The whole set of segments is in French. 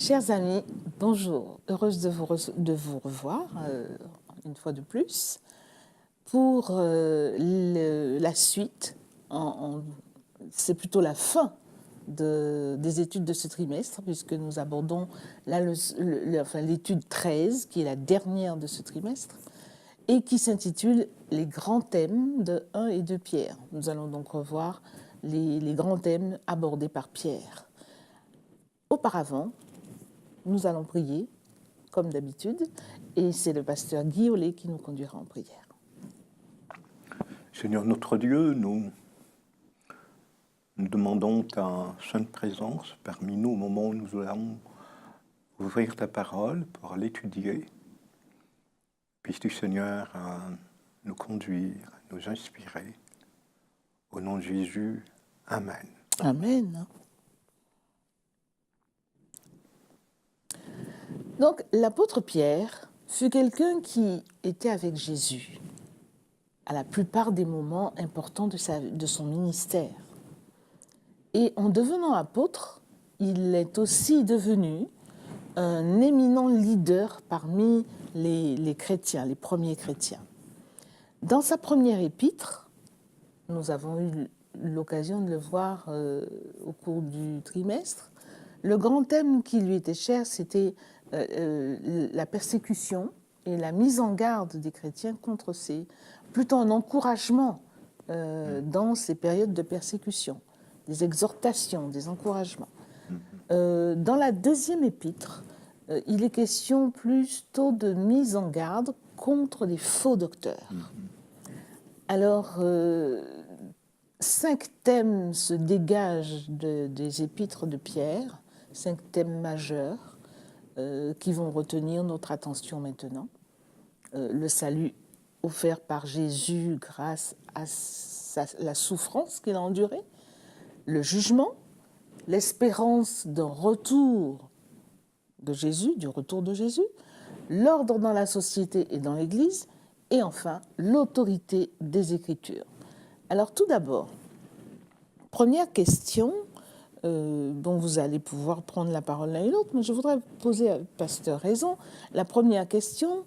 Chers amis, bonjour. Heureuse de vous revoir une fois de plus pour la suite. C'est plutôt la fin des études de ce trimestre, puisque nous abordons l'étude 13, qui est la dernière de ce trimestre, et qui s'intitule « Les grands thèmes de 1 et 2 Pierre ». Nous allons donc revoir les grands thèmes abordés par Pierre. Auparavant, nous allons prier, comme d'habitude, et c'est le pasteur Guy Ollet qui nous conduira en prière. Seigneur notre Dieu, nous demandons ta sainte présence parmi nous au moment où nous allons ouvrir ta parole pour l'étudier. Puisses-tu, Seigneur, nous conduire, nous inspirer. Au nom de Jésus, Amen. Amen. Donc, l'apôtre Pierre fut quelqu'un qui était avec Jésus à la plupart des moments importants de son ministère. Et en devenant apôtre, il est aussi devenu un éminent leader parmi les chrétiens, les premiers chrétiens. Dans sa première épître, nous avons eu l'occasion de le voir au cours du trimestre, le grand thème qui lui était cher, c'était la persécution et la mise en garde des chrétiens contre plutôt un encouragement dans ces périodes de persécution, des exhortations, des encouragements. Dans la deuxième épître, il est question plutôt de mise en garde contre les faux docteurs. Alors, 5 thèmes se dégagent des épîtres de Pierre, 5 thèmes majeurs qui vont retenir notre attention maintenant. Le salut offert par Jésus grâce à la souffrance qu'il a endurée, le jugement, l'espérance d'un retour de Jésus, du retour de Jésus, l'ordre dans la société et dans l'Église, et enfin l'autorité des Écritures. Alors tout d'abord, première question dont vous allez pouvoir prendre la parole l'un et l'autre, mais je voudrais poser à Pasteur raison. La première question,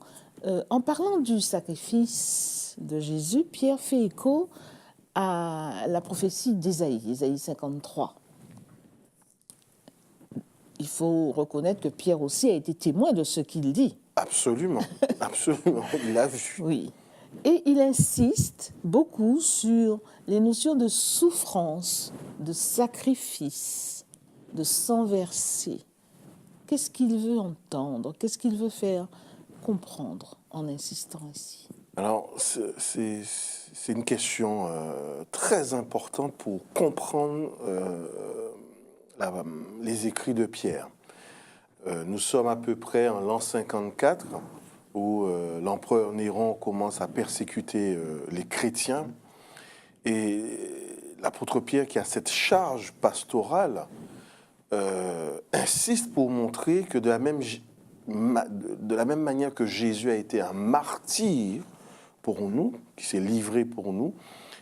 en parlant du sacrifice de Jésus, Pierre fait écho à la prophétie d'Ésaïe, Ésaïe 53. Il faut reconnaître que Pierre aussi a été témoin de ce qu'il dit. Absolument, absolument, il l'a vu. Oui. Et il insiste beaucoup sur les notions de souffrance, de sacrifice, de sang versé. Qu'est-ce qu'il veut entendre? Qu'est-ce qu'il veut faire comprendre en insistant ici? Alors, c'est une question très importante pour comprendre les écrits de Pierre. Nous sommes à peu près en l'an 54, où l'empereur Néron commence à persécuter les chrétiens. Et l'apôtre Pierre, qui a cette charge pastorale, insiste pour montrer que de la même manière que Jésus a été un martyr pour nous, qui s'est livré pour nous,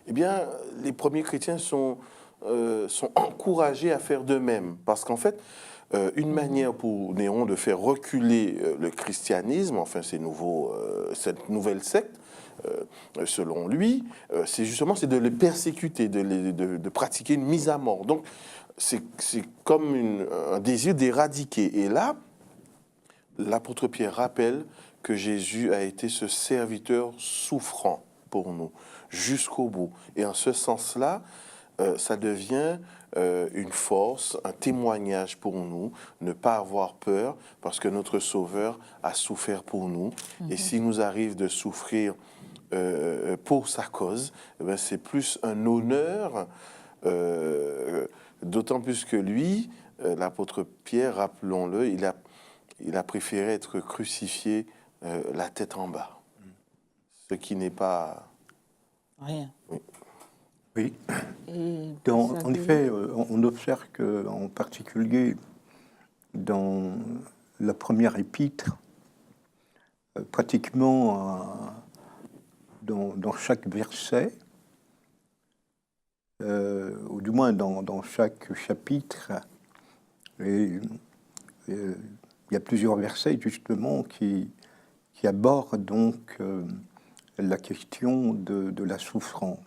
eh bien, les premiers chrétiens sont encouragés à faire de même. Parce qu'en fait, une manière pour Néron de faire reculer le christianisme, enfin cette nouvelle secte, selon lui, c'est de les persécuter, de pratiquer une mise à mort. Donc, c'est comme un désir d'éradiquer. Et là, l'apôtre Pierre rappelle que Jésus a été ce serviteur souffrant pour nous, jusqu'au bout. Et en ce sens-là, ça devient une force, un témoignage pour nous, ne pas avoir peur, parce que notre Sauveur a souffert pour nous. Et s'il nous arrive de souffrir pour sa cause, eh c'est plus un honneur, d'autant plus que lui, l'apôtre Pierre, rappelons-le, il a préféré être crucifié la tête en bas, ce qui n'est pas... Rien. Oui. En effet, on observe qu'en particulier dans la première épître, pratiquement dans chaque verset, ou du moins dans chaque chapitre, et il y a plusieurs versets justement qui abordent donc la question de la souffrance.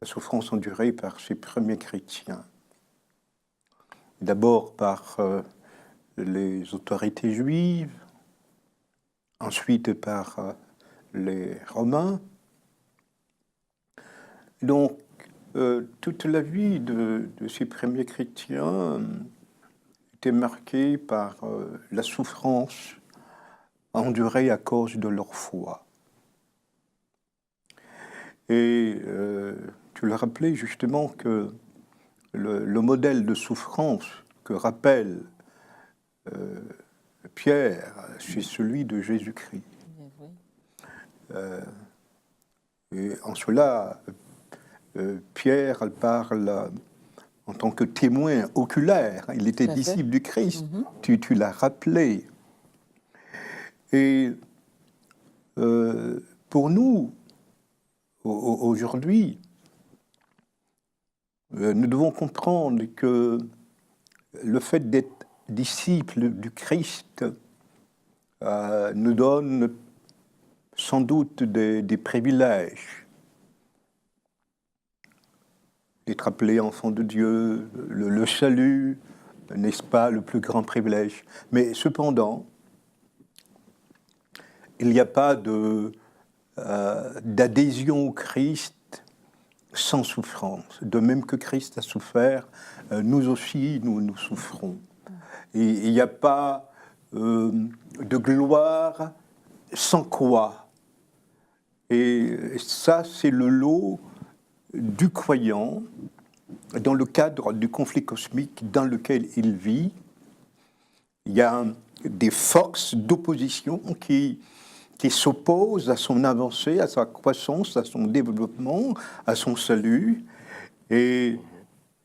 La souffrance endurée par ces premiers chrétiens. D'abord par les autorités juives, ensuite par les Romains. Donc, toute la vie de ces premiers chrétiens était marquée par la souffrance endurée à cause de leur foi. Et tu le rappelais justement que le modèle de souffrance que rappelle Pierre, c'est celui de Jésus-Christ. Et en cela, Pierre parle en tant que témoin oculaire. Il était disciple du Christ. Tu l'as rappelé. Et pour nous, aujourd'hui, nous devons comprendre que le fait d'être disciple du Christ nous donne sans doute des privilèges. D'être appelé enfant de Dieu, le salut, n'est-ce pas le plus grand privilège? Mais cependant, il n'y a pas d'adhésion au Christ sans souffrance. De même que Christ a souffert, nous aussi, nous souffrons. Et il n'y a pas de gloire sans croix. Et ça, c'est le lot du croyant dans le cadre du conflit cosmique dans lequel il vit. Il y a des forces d'opposition qui s'opposent à son avancée, à sa croissance, à son développement, à son salut. Et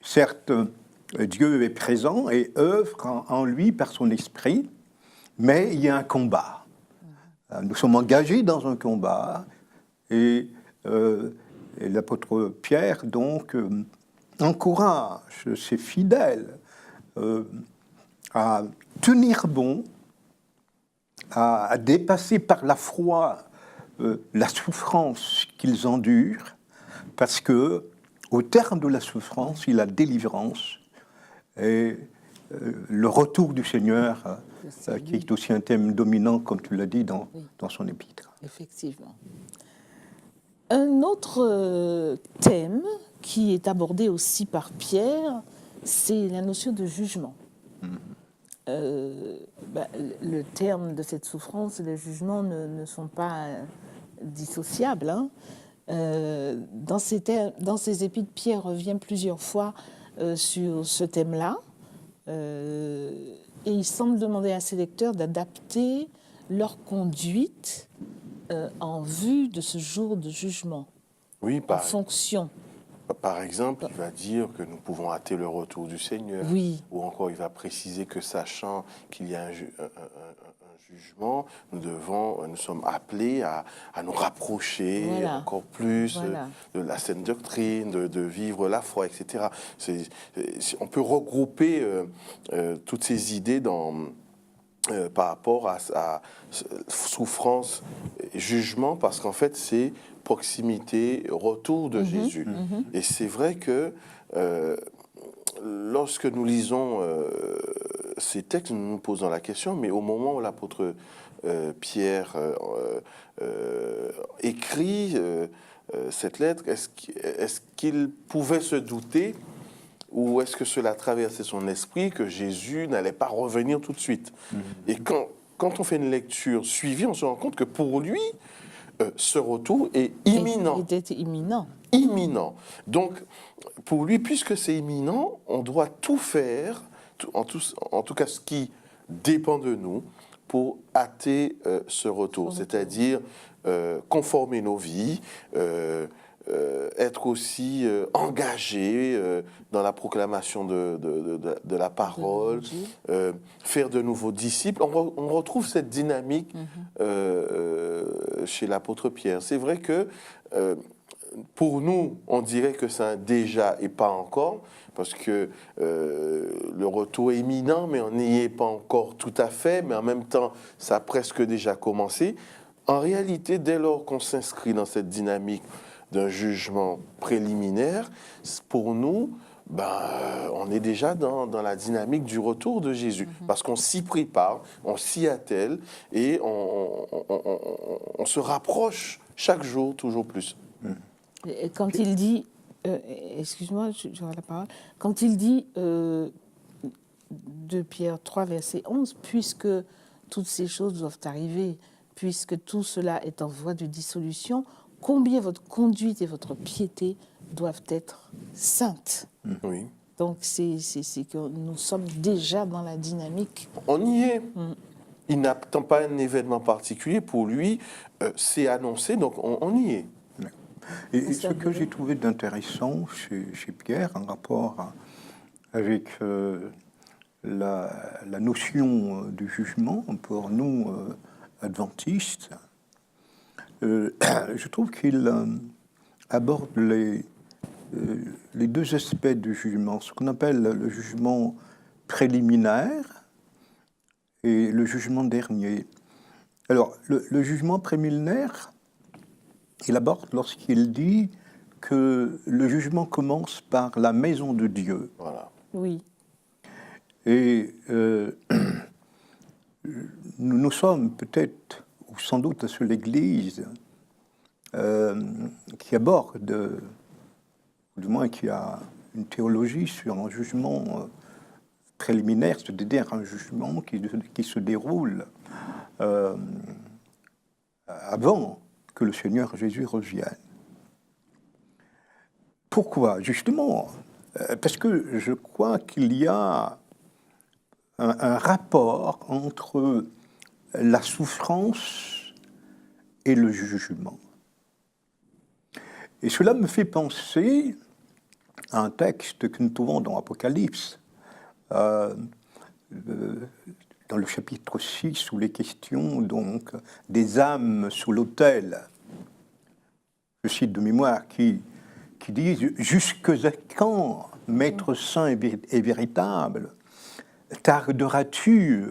certes, Dieu est présent et œuvre en lui par son esprit, mais il y a un combat. Nous sommes engagés dans un combat et l'apôtre Pierre, donc, encourage ses fidèles à tenir bon, à dépasser par la foi la souffrance qu'ils endurent, parce que au terme de la souffrance, il y a délivrance et le retour du Seigneur, qui est aussi un thème dominant, comme tu l'as dit, dans son épître. Effectivement. Un autre thème qui est abordé aussi par Pierre, c'est la notion de jugement. Le terme de cette souffrance et le jugement ne sont pas dissociables. Hein. Dans ses épîtres, Pierre revient plusieurs fois sur ce thème-là. Et il semble demander à ses lecteurs d'adapter leur conduite en vue de ce jour de jugement, en fonction. Par exemple, il va dire que nous pouvons hâter le retour du Seigneur. Oui. Ou encore, il va préciser que sachant qu'il y a un jugement, nous sommes appelés à nous rapprocher encore plus de la saine doctrine, de vivre la foi, etc. On peut regrouper toutes ces idées par rapport à souffrance, jugement, parce qu'en fait, c'est proximité, retour de Jésus. Et c'est vrai que lorsque nous lisons ces textes, nous nous posons la question, mais au moment où l'apôtre Pierre écrit cette lettre, est-ce qu'il pouvait se douter, ou est-ce que cela traversait son esprit, que Jésus n'allait pas revenir tout de suite? Et quand on fait une lecture suivie, on se rend compte que pour lui, ce retour est imminent. Il était imminent. Imminent. Donc, pour lui, puisque c'est imminent, on doit tout faire, en tout cas ce qui dépend de nous, pour hâter ce retour. C'est-à-dire conformer nos vies, être aussi engagé dans la proclamation de la parole, faire de nouveaux disciples. On retrouve cette dynamique chez l'apôtre Pierre. C'est vrai que pour nous, on dirait que c'est un déjà et pas encore, parce que le retour est imminent, mais on n'y est pas encore tout à fait, mais en même temps, ça a presque déjà commencé. En réalité, dès lors qu'on s'inscrit dans cette dynamique d'un jugement préliminaire, pour nous, on est déjà dans la dynamique du retour de Jésus, parce qu'on s'y prépare, on s'y attelle, et on se rapproche chaque jour toujours plus. Et quand il dit, excuse-moi, j'aurai la parole, quand il dit 2 Pierre 3, verset 11, puisque toutes ces choses doivent arriver, puisque tout cela est en voie de dissolution, combien votre conduite et votre piété doivent être saintes. Oui. Donc c'est que nous sommes déjà dans la dynamique. On y est. Il n'attend pas un événement particulier. Pour lui, c'est annoncé, donc on y est. Et ce que j'ai trouvé d'intéressant chez Pierre, en rapport avec la notion du jugement pour nous adventistes, je trouve qu'il aborde les 2 aspects du jugement, ce qu'on appelle le jugement préliminaire et le jugement dernier. Alors, le jugement préliminaire, il aborde lorsqu'il dit que le jugement commence par la maison de Dieu. Voilà. Oui. Et nous sommes peut-être, ou sans doute la seule Église qui aborde, ou du moins qui a une théologie sur un jugement préliminaire, c'est-à-dire un jugement qui se déroule avant que le Seigneur Jésus revienne. Pourquoi? Justement, parce que je crois qu'il y a un rapport entre la souffrance et le jugement. Et cela me fait penser à un texte que nous trouvons dans Apocalypse, dans le chapitre 6, où les questions donc des âmes sous l'autel, je cite de mémoire, qui disent « Jusque à quand, Maître saint et véritable, tarderas-tu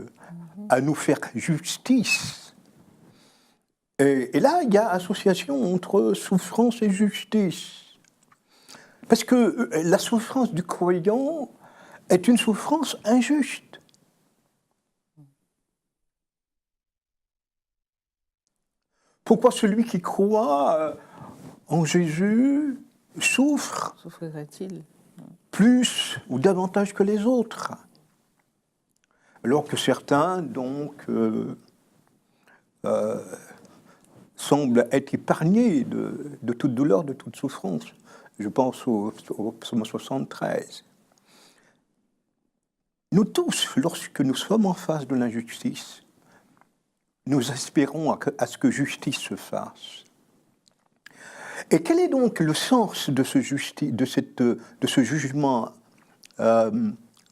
à nous faire justice ?» Et là, il y a association entre souffrance et justice. Parce que la souffrance du croyant est une souffrance injuste. Pourquoi celui qui croit en Jésus souffrirait-il plus ou davantage que les autres? Alors que certains, donc, semblent être épargnés de toute douleur, de toute souffrance. Je pense au psaume 73. Nous tous, lorsque nous sommes en face de l'injustice, nous aspirons à ce que justice se fasse. Et quel est donc le sens de ce jugement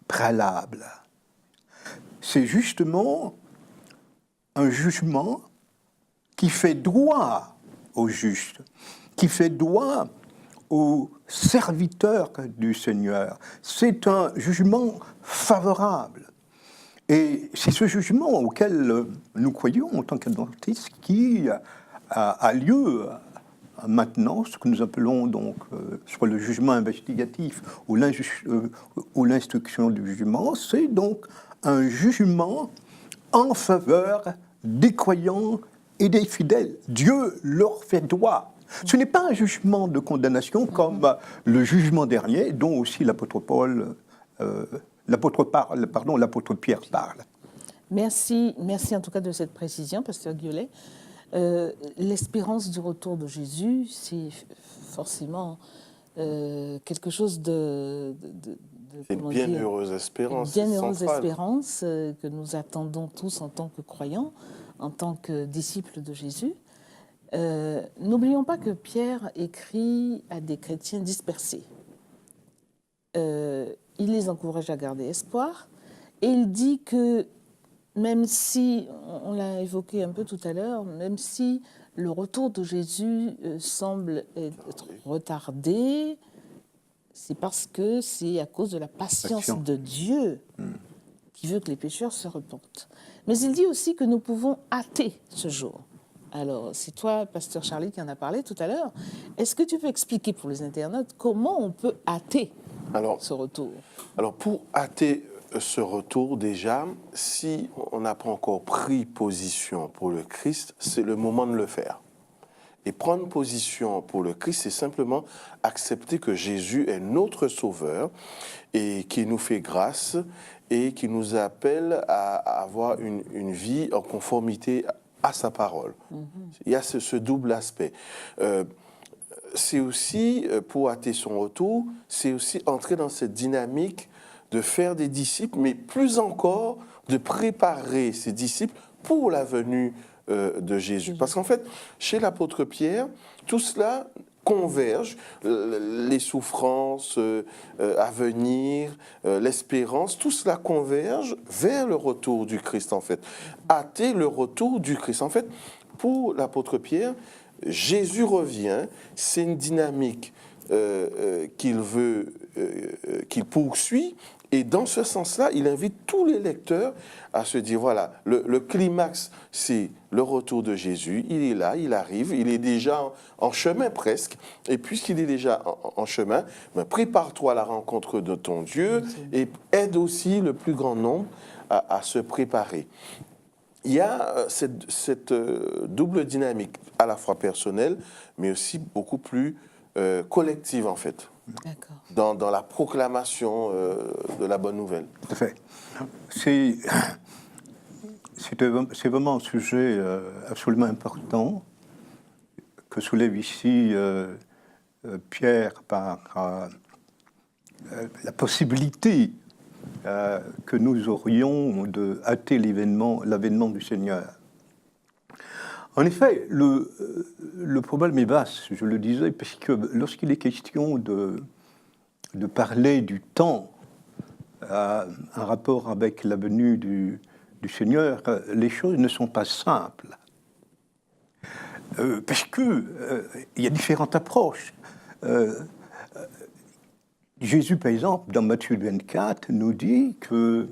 préalable? C'est justement un jugement qui fait droit au juste, qui fait droit aux serviteurs du Seigneur. C'est un jugement favorable. Et c'est ce jugement auquel nous croyons en tant qu'adventistes qui a lieu maintenant, ce que nous appelons donc soit le jugement investigatif ou l'instruction du jugement. C'est donc un jugement en faveur des croyants et des fidèles. Dieu leur fait droit. Ce n'est pas un jugement de condamnation comme le jugement dernier, dont aussi l'apôtre Pierre parle. Merci en tout cas de cette précision, pasteur Guiolet. L'espérance du retour de Jésus, c'est forcément quelque chose de c'est une bienheureuse espérance. Une bienheureuse espérance que nous attendons tous en tant que croyants, en tant que disciples de Jésus. N'oublions pas que Pierre écrit à des chrétiens dispersés. Il les encourage à garder espoir et il dit que même si, on l'a évoqué un peu tout à l'heure, même si le retour de Jésus semble être retardé, c'est parce que c'est à cause de la patience de Dieu qui veut que les pécheurs se repentent. Mais il dit aussi que nous pouvons hâter ce jour. Alors, c'est toi, Pasteur Charlie, qui en a parlé tout à l'heure. Est-ce que tu peux expliquer pour les internautes comment on peut hâter ce retour? Alors, pour hâter ce retour, déjà, si on n'a pas encore pris position pour le Christ, c'est le moment de le faire. Et prendre position pour le Christ, c'est simplement accepter que Jésus est notre Sauveur et qui nous fait grâce et qui nous appelle à avoir une vie en conformité à sa parole. Il y a ce double aspect. C'est aussi, pour hâter son retour, c'est aussi entrer dans cette dynamique de faire des disciples, mais plus encore de préparer ces disciples pour la venue de Jésus. Parce qu'en fait, chez l'apôtre Pierre, tout cela converge, les souffrances à venir, l'espérance, tout cela converge vers le retour du Christ, en fait. Hâter le retour du Christ. En fait, pour l'apôtre Pierre, Jésus revient, c'est une dynamique qu'il poursuit, et dans ce sens-là, il invite tous les lecteurs à se dire, voilà, le climax, c'est le retour de Jésus, il est là, il arrive, il est déjà en chemin presque, et puisqu'il est déjà en chemin, ben, prépare-toi à la rencontre de ton Dieu, et aide aussi le plus grand nombre à se préparer. Il y a cette double dynamique, à la fois personnelle, mais aussi beaucoup plus collective, en fait, dans la proclamation de la bonne nouvelle. Tout à fait. C'est vraiment un sujet absolument important que soulève ici Pierre par la possibilité que nous aurions de hâter l'avènement du Seigneur. En effet, le problème est vaste, je le disais, parce que lorsqu'il est question de parler du temps en rapport avec la venue du Seigneur, les choses ne sont pas simples. Parce que il y a différentes approches. Jésus, par exemple, dans Matthieu 24, nous dit que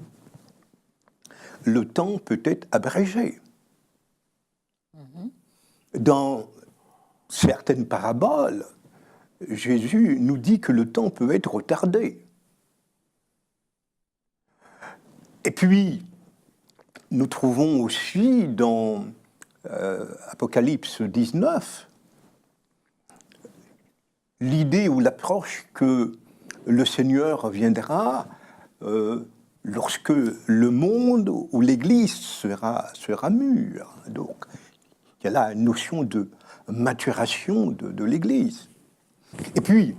le temps peut être abrégé. Dans certaines paraboles, Jésus nous dit que le temps peut être retardé. Et puis, nous trouvons aussi dans Apocalypse 19 l'idée ou l'approche que le Seigneur viendra lorsque le monde ou l'Église sera mûre. Donc, il y a là une notion de maturation de l'Église. Et puis,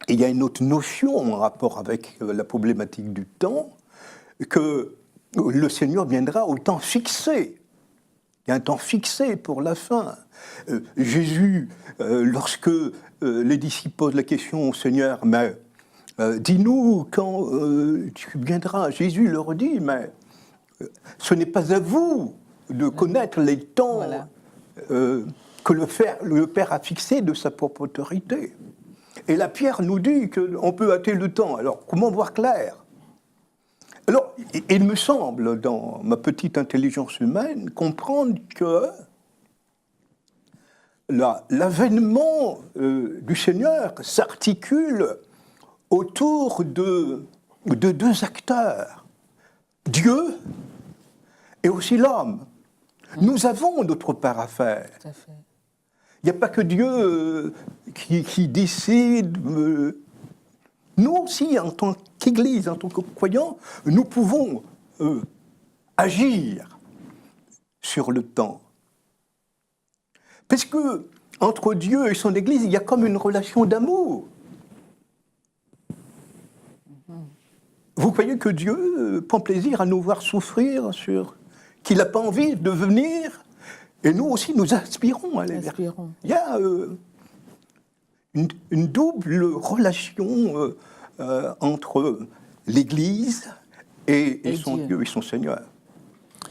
il y a une autre notion en rapport avec la problématique du temps, que le Seigneur viendra au temps fixé. Il y a un temps fixé pour la fin. Jésus, lorsque les disciples posent la question au Seigneur, mais dis-nous quand tu viendras, Jésus leur dit, mais ce n'est pas à vous de connaître les temps que le Père a fixés de sa propre autorité. Et la Pierre nous dit qu'on peut hâter le temps. Alors, comment voir clair ? Alors, il me semble, dans ma petite intelligence humaine, comprendre que l'avènement du Seigneur s'articule autour de deux acteurs, Dieu et aussi l'homme. Nous avons notre part à faire. Tout à fait. Il n'y a pas que Dieu qui décide. Nous aussi, en tant qu'Église, en tant que croyants, nous pouvons agir sur le temps. Parce que entre Dieu et son Église, il y a comme une relation d'amour. Vous croyez que Dieu prend plaisir à nous voir souffrir, qu'il n'a pas envie de venir, et nous aussi, nous aspirons à aller vers. Il y a une double relation entre l'Église et son Dieu et son Seigneur.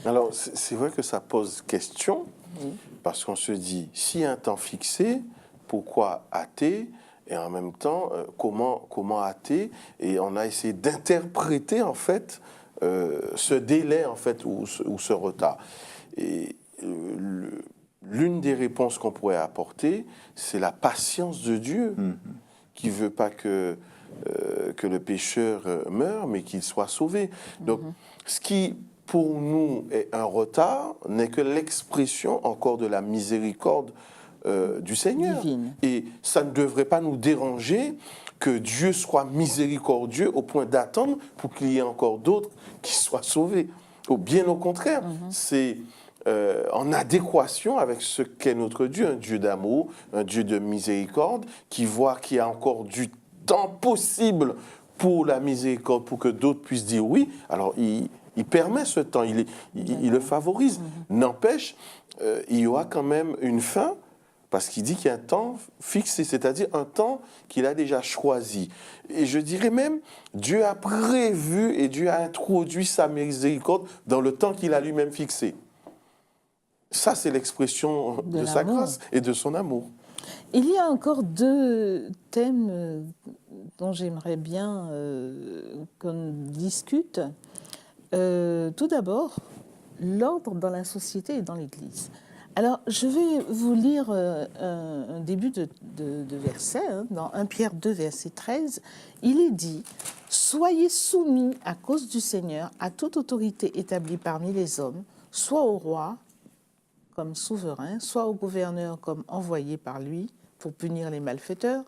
Alors, c'est vrai que ça pose question, Oui. Parce qu'on se dit, si un temps fixé, pourquoi hâter? Et en même temps, comment hâter? Et on a essayé d'interpréter, en fait, ce délai, en fait, ou ce retard. Et l'une des réponses qu'on pourrait apporter, c'est la patience de Dieu, qui ne veut pas que le pécheur meure, mais qu'il soit sauvé. Donc, ce qui, pour nous, est un retard, n'est que l'expression encore de la miséricorde du Seigneur. Divine. Et ça ne devrait pas nous déranger que Dieu soit miséricordieux au point d'attendre pour qu'il y ait encore d'autres qui soient sauvés. Ou bien au contraire, c'est en adéquation avec ce qu'est notre Dieu, un Dieu d'amour, un Dieu de miséricorde, qui voit qu'il y a encore du temps possible pour la miséricorde, pour que d'autres puissent dire oui. Alors il permet ce temps, il le favorise. N'empêche, il y aura quand même une fin, parce qu'il dit qu'il y a un temps fixé, c'est-à-dire un temps qu'il a déjà choisi. Et je dirais même, Dieu a prévu et Dieu a introduit sa miséricorde dans le temps qu'il a lui-même fixé. Ça, c'est l'expression de sa grâce et de son amour. Il y a encore deux thèmes dont j'aimerais bien qu'on discute. Tout d'abord, l'ordre dans la société et dans l'Église. Alors, je vais vous lire un début de verset, dans 1 Pierre 2, verset 13. Il est dit « Soyez soumis à cause du Seigneur à toute autorité établie parmi les hommes, soit au roi comme souverain, soit au gouverneur comme envoyé par lui pour punir les malfaiteurs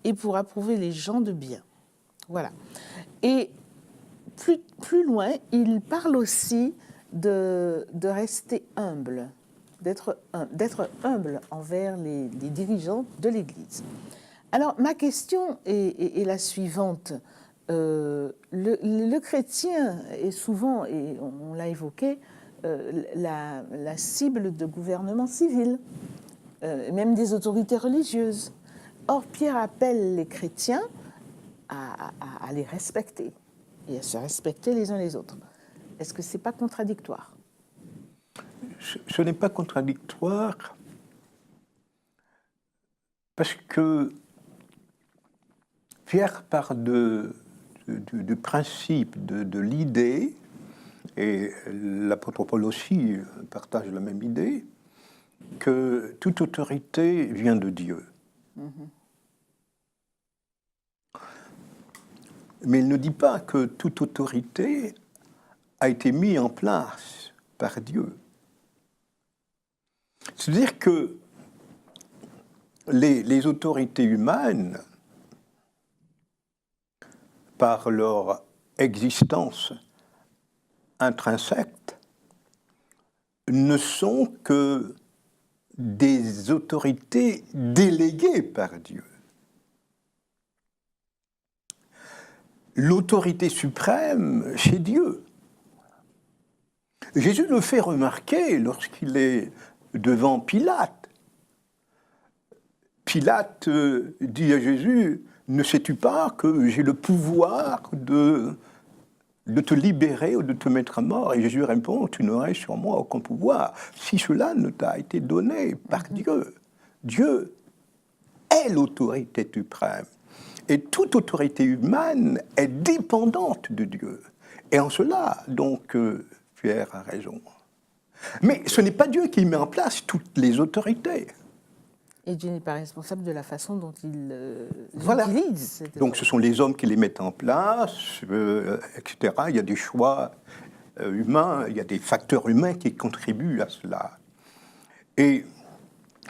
et pour approuver les gens de bien. » Voilà. Et plus loin, il parle aussi de rester humble, d'être humble envers les dirigeants de l'Église. Alors, ma question est la suivante. Le chrétien est souvent, et on l'a évoqué, la cible de gouvernements civils, même des autorités religieuses. Or, Pierre appelle les chrétiens à les respecter et à se respecter les uns les autres. Est-ce que ce n'est pas contradictoire ? Ce n'est pas contradictoire parce que Pierre part du principe, de l'idée, et l'apôtre Paul aussi partage la même idée, que toute autorité vient de Dieu. Mais il ne dit pas que toute autorité a été mise en place par Dieu. C'est-à-dire que les autorités humaines, par leur existence intrinsèque, ne sont que des autorités déléguées par Dieu. L'autorité suprême, c'est Dieu. Jésus le fait remarquer lorsqu'il est devant Pilate. Pilate dit à Jésus, « Ne sais-tu pas que j'ai le pouvoir de te libérer ou de te mettre à mort ?» Et Jésus répond, « Tu n'aurais sur moi aucun pouvoir, si cela ne t'a été donné par Dieu. » Dieu est l'autorité suprême. Et toute autorité humaine est dépendante de Dieu. Et en cela, donc, Pierre a raison. Mais ce n'est pas Dieu qui met en place toutes les autorités. Et Dieu n'est pas responsable de la façon dont il voilà. utilise. Donc ce sont les hommes qui les mettent en place, etc. Il y a des choix humains, il y a des facteurs humains qui contribuent à cela. Et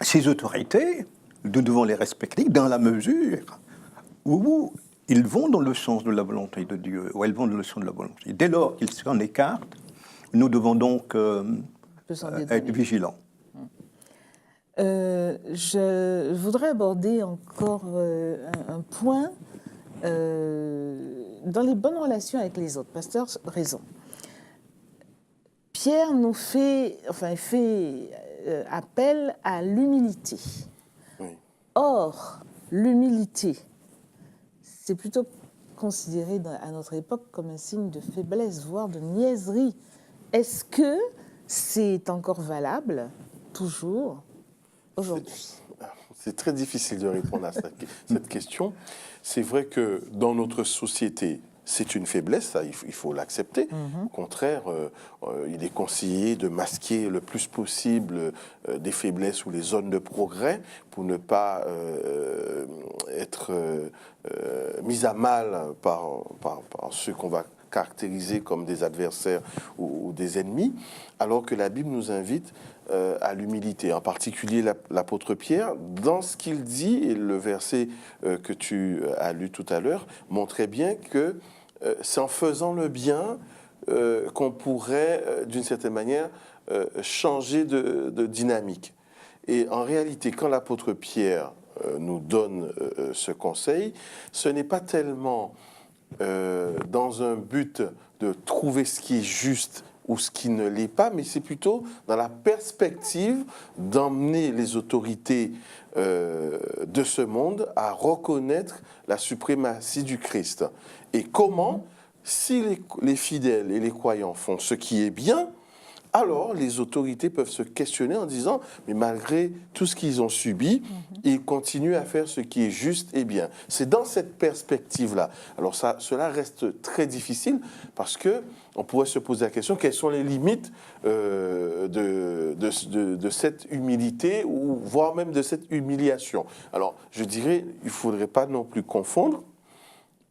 ces autorités, nous devons les respecter dans la mesure où ils vont dans le sens de la volonté de Dieu, où elles vont dans le sens de la volonté. Dès lors qu'ils s'en écartent, nous devons donc être vigilants. Je voudrais aborder encore un point dans les bonnes relations avec les autres. Pasteur raison. Pierre nous fait appel à l'humilité. Oui. Or, l'humilité, c'est plutôt considéré à notre époque comme un signe de faiblesse, voire de niaiserie. Est-ce que c'est encore valable toujours aujourd'hui? C'est très difficile de répondre à cette question. C'est vrai que dans notre société, c'est une faiblesse, ça, il faut l'accepter. Au contraire, il est conseillé de masquer le plus possible des faiblesses ou les zones de progrès pour ne pas être mis à mal par ceux qu'on va caractérisés comme des adversaires ou des ennemis, alors que la Bible nous invite à l'humilité. En particulier, l'apôtre Pierre, dans ce qu'il dit, et le verset que tu as lu tout à l'heure, montrait bien que c'est en faisant le bien qu'on pourrait, d'une certaine manière, changer de dynamique. Et en réalité, quand l'apôtre Pierre nous donne ce conseil, ce n'est pas tellement dans un but de trouver ce qui est juste ou ce qui ne l'est pas, mais c'est plutôt dans la perspective d'emmener les autorités de ce monde à reconnaître la suprématie du Christ. Et comment, si les fidèles et les croyants font ce qui est bien, alors les autorités peuvent se questionner en disant, mais malgré tout ce qu'ils ont subi, ils continuent à faire ce qui est juste et bien. C'est dans cette perspective-là. Alors cela reste très difficile parce que on pourrait se poser la question, quelles sont les limites de cette humilité ou voire même de cette humiliation. Alors je dirais, il ne faudrait pas non plus confondre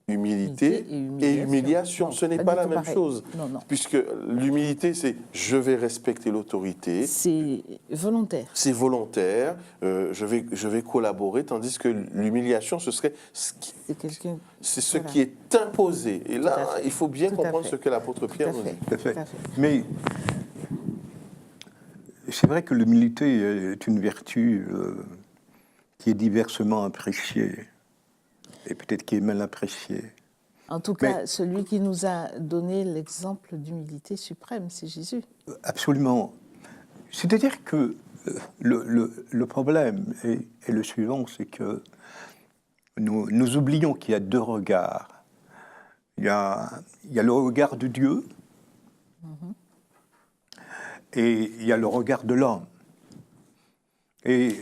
humilité et humiliation. Non, ce n'est pas pas du la tout même pareil. chose. Non, non. Puisque l'humilité, c'est je vais respecter l'autorité. C'est volontaire. C'est volontaire, je vais collaborer, tandis que l'humiliation, ce serait c'est ce qui est imposé. Et là, il faut bien comprendre ce que l'apôtre Pierre nous dit. Tout à fait. Mais c'est vrai que l'humilité est une vertu qui est diversement appréciée. Et peut-être qui est mal apprécié. En tout cas, celui qui nous a donné l'exemple d'humilité suprême, c'est Jésus. Absolument. C'est-à-dire que le problème est le suivant, c'est que nous oublions qu'il y a deux regards. Il y a le regard de Dieu et il y a le regard de l'homme. Et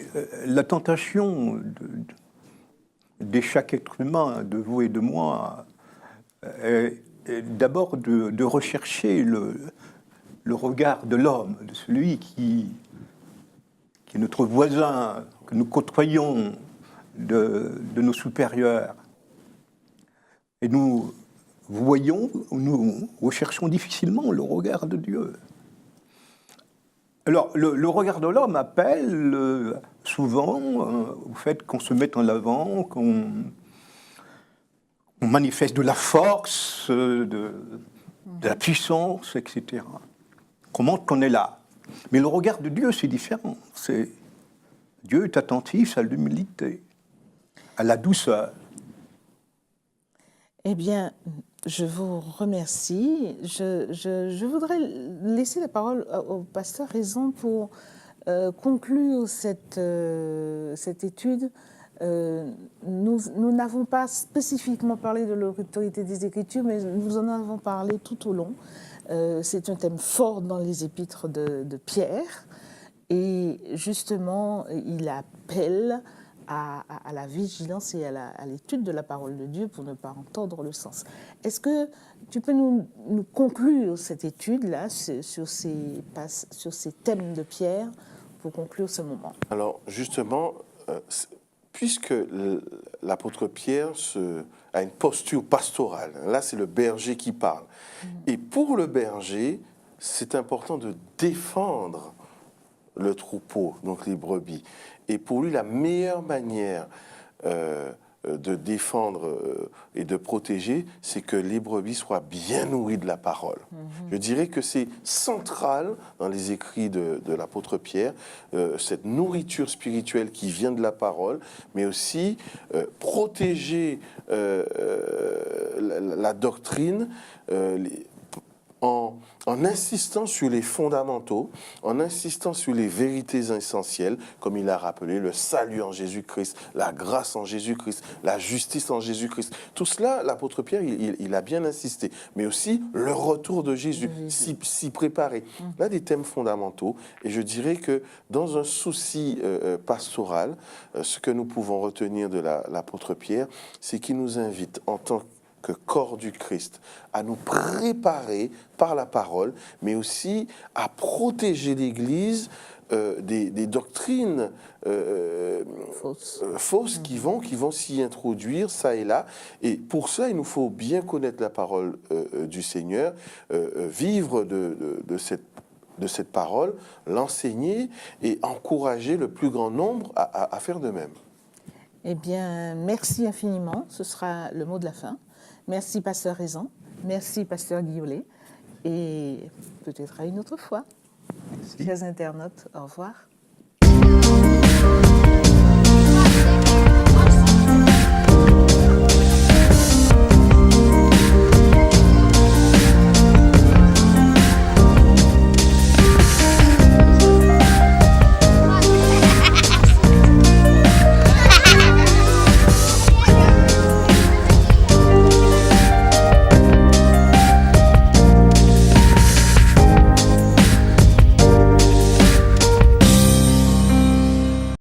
la tentation de chaque être humain, de vous et de moi, est d'abord de rechercher le regard de l'homme, de celui qui est notre voisin, que nous côtoyons, de nos supérieurs. Et nous voyons, nous recherchons difficilement le regard de Dieu. Alors, le regard de l'homme appelle souvent au fait qu'on se mette en avant, qu'on manifeste de la force, de la puissance, etc. Qu'on montre qu'on est là. Mais le regard de Dieu, c'est différent. Dieu est attentif à l'humilité, à la douceur. Eh bien, je vous remercie. Je voudrais laisser la parole au pasteur Raison pour conclure cette étude. Nous n'avons pas spécifiquement parlé de l'autorité des Écritures, mais nous en avons parlé tout au long. C'est un thème fort dans les épîtres de Pierre. Et justement, il appelle à la vigilance et à l'étude de la parole de Dieu pour ne pas entendre le sens. Est-ce que tu peux nous conclure cette étude-là sur ces thèmes de Pierre pour conclure ce moment? Alors justement, puisque l'apôtre Pierre a une posture pastorale, là c'est le berger qui parle, et pour le berger, c'est important de défendre le troupeau, donc les brebis. Et pour lui, la meilleure manière de défendre et de protéger, c'est que les brebis soient bien nourries de la parole. Je dirais que c'est central dans les écrits de l'apôtre Pierre, cette nourriture spirituelle qui vient de la parole, mais aussi protéger la doctrine, en insistant sur les fondamentaux, en insistant sur les vérités essentielles, comme il a rappelé, le salut en Jésus-Christ, la grâce en Jésus-Christ, la justice en Jésus-Christ. Tout cela, l'apôtre Pierre, il a bien insisté. Mais aussi le retour de Jésus, s'y préparer. Là, des thèmes fondamentaux. Et je dirais que dans un souci pastoral, ce que nous pouvons retenir de l'apôtre Pierre, c'est qu'il nous invite en tant que corps du Christ, à nous préparer par la parole, mais aussi à protéger l'Église des doctrines fausses qui vont s'y introduire, ça et là. Et pour ça, il nous faut bien connaître la parole du Seigneur, vivre de cette parole, l'enseigner et encourager le plus grand nombre à faire de même. Eh bien, merci infiniment. Ce sera le mot de la fin. Merci, pasteur Raison. Merci, pasteur Guillolet. Et peut-être à une autre fois. Chers internautes, au revoir.